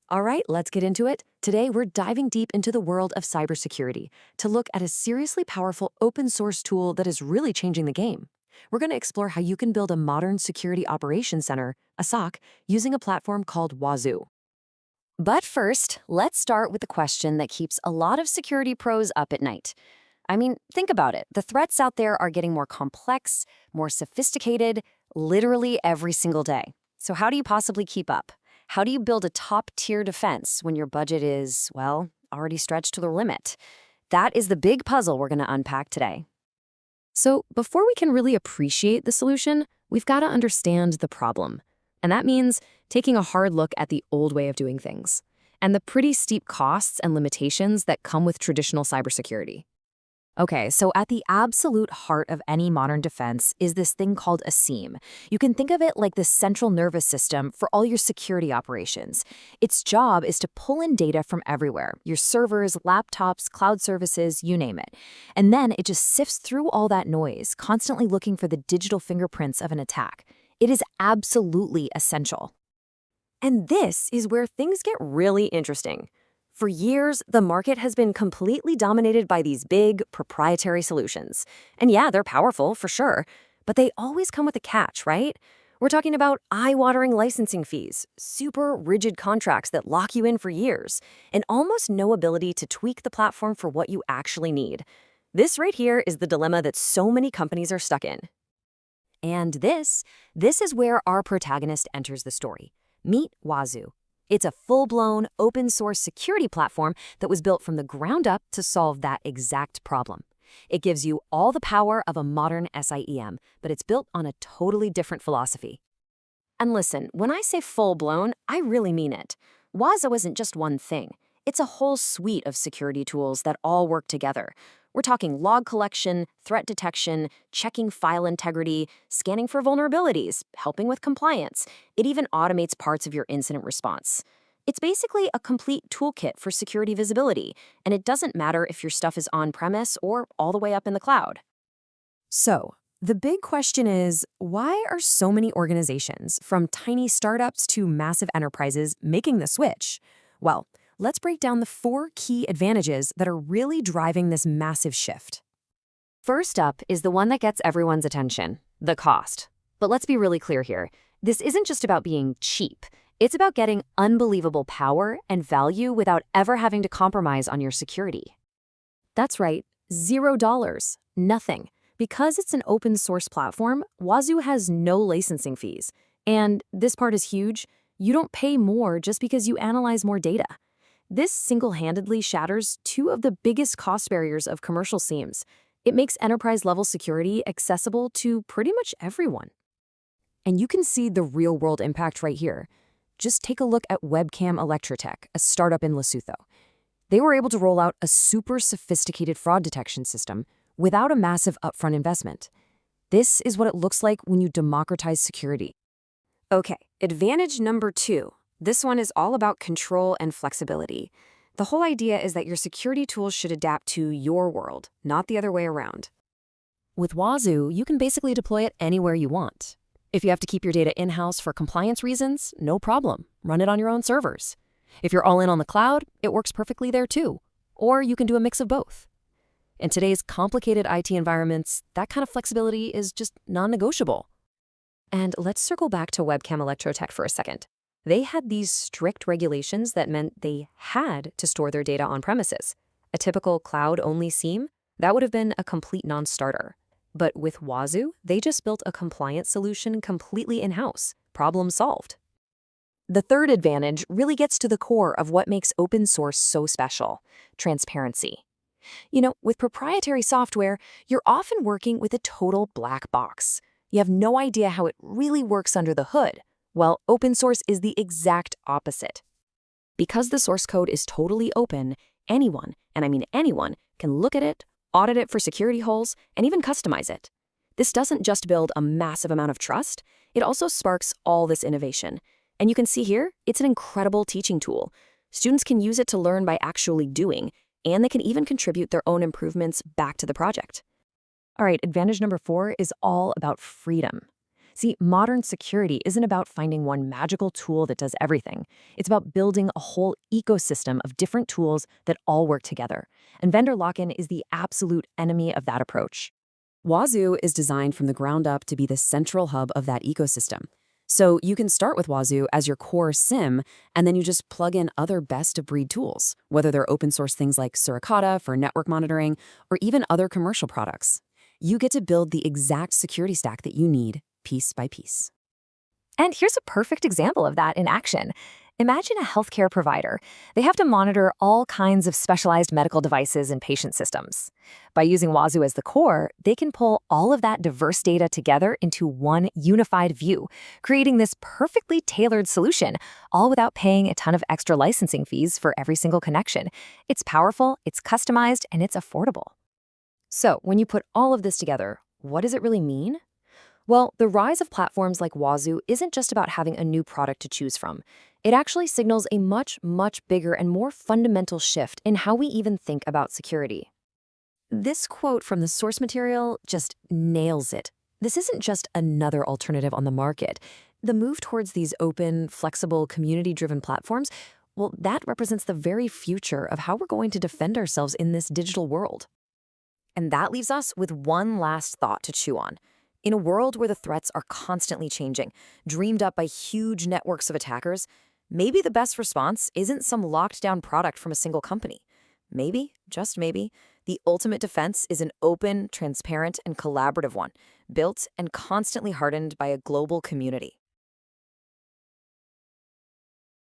All right, let's get into it. Today, we're diving deep into the world of cybersecurity to look at a seriously powerful open source tool that is really changing the game. We're going to explore how you can build a modern security operations center, a SOC, using a platform called Wazuh. But first, let's start with the question that keeps a lot of security pros up at night. I mean, think about it. The threats out there are getting more complex, more sophisticated, literally every single day. So how do you possibly keep up? How do you build a top-tier defense when your budget is, well, already stretched to the limit? That is the big puzzle we're going to unpack today. So before we can really appreciate the solution, we've got to understand the problem. And that means taking a hard look at the old way of doing things and the pretty steep costs and limitations that come with traditional cybersecurity. Okay, so at the absolute heart of any modern defense is this thing called a SIEM. You can think of it like the central nervous system for all your security operations. Its job is to pull in data from everywhere, your servers, laptops, cloud services, you name it. And then it just sifts through all that noise, constantly looking for the digital fingerprints of an attack. It is absolutely essential. And this is where things get really interesting. For years, the market has been completely dominated by these big, proprietary solutions. And yeah, they're powerful, for sure, but they always come with a catch, right? We're talking about eye-watering licensing fees, super rigid contracts that lock you in for years, and almost no ability to tweak the platform for what you actually need. This right here is the dilemma that so many companies are stuck in. And this is where our protagonist enters the story. Meet Wazuh. It's a full-blown, open-source security platform that was built from the ground up to solve that exact problem. It gives you all the power of a modern SIEM, but it's built on a totally different philosophy. And listen, when I say full-blown, I really mean it. Wazuh isn't just one thing. It's a whole suite of security tools that all work together. We're talking log collection, threat detection, checking file integrity, scanning for vulnerabilities, helping with compliance. It even automates parts of your incident response. It's basically a complete toolkit for security visibility, and it doesn't matter if your stuff is on-premise or all the way up in the cloud. So, the big question is, why are so many organizations, from tiny startups to massive enterprises, making the switch? Well, let's break down the 4 key advantages that are really driving this massive shift. First up is the one that gets everyone's attention, the cost. But let's be really clear here. This isn't just about being cheap. It's about getting unbelievable power and value without ever having to compromise on your security. That's right, $0, nothing. Because it's an open source platform, Wazuh has no licensing fees. And this part is huge. You don't pay more just because you analyze more data. This single-handedly shatters 2 of the biggest cost barriers of commercial SIEMs. It makes enterprise-level security accessible to pretty much everyone. And you can see the real-world impact right here. Just take a look at Webcam Electrotech, a startup in Lesotho. They were able to roll out a super sophisticated fraud detection system without a massive upfront investment. This is what it looks like when you democratize security. Okay, advantage number 2. This one is all about control and flexibility. The whole idea is that your security tools should adapt to your world, not the other way around. With Wazuh, you can basically deploy it anywhere you want. If you have to keep your data in-house for compliance reasons, no problem. Run it on your own servers. If you're all in on the cloud, it works perfectly there too. Or you can do a mix of both. In today's complicated IT environments, that kind of flexibility is just non-negotiable. And let's circle back to Webcam Electrotech for a second. They had these strict regulations that meant they had to store their data on premises. A typical cloud-only SIEM, that would have been a complete non-starter. But with Wazuh, they just built a compliance solution completely in-house. Problem solved. The third advantage really gets to the core of what makes open source so special: transparency. You know, with proprietary software, you're often working with a total black box. You have no idea how it really works under the hood. Well, open source is the exact opposite. Because the source code is totally open, anyone, and I mean anyone, can look at it, audit it for security holes, and even customize it. This doesn't just build a massive amount of trust, it also sparks all this innovation. And you can see here, it's an incredible teaching tool. Students can use it to learn by actually doing, and they can even contribute their own improvements back to the project. All right, advantage number 4 is all about freedom. See, modern security isn't about finding one magical tool that does everything. It's about building a whole ecosystem of different tools that all work together. And vendor lock-in is the absolute enemy of that approach. Wazuh is designed from the ground up to be the central hub of that ecosystem. So you can start with Wazuh as your core SIEM, and then you just plug in other best-of-breed tools, whether they're open-source things like Suricata for network monitoring, or even other commercial products. You get to build the exact security stack that you need, piece by piece. And here's a perfect example of that in action. Imagine a healthcare provider. They have to monitor all kinds of specialized medical devices and patient systems. By using Wazuh as the core, they can pull all of that diverse data together into one unified view, creating this perfectly tailored solution, all without paying a ton of extra licensing fees for every single connection. It's powerful, it's customized, and it's affordable. So, when you put all of this together, what does it really mean? Well, the rise of platforms like Wazuh isn't just about having a new product to choose from. It actually signals a much, much bigger and more fundamental shift in how we even think about security. This quote from the source material just nails it. This isn't just another alternative on the market. The move towards these open, flexible, community-driven platforms, well, that represents the very future of how we're going to defend ourselves in this digital world. And that leaves us with one last thought to chew on. In a world where the threats are constantly changing, dreamed up by huge networks of attackers, maybe the best response isn't some locked-down product from a single company. Maybe, just maybe, the ultimate defense is an open, transparent, and collaborative one, built and constantly hardened by a global community.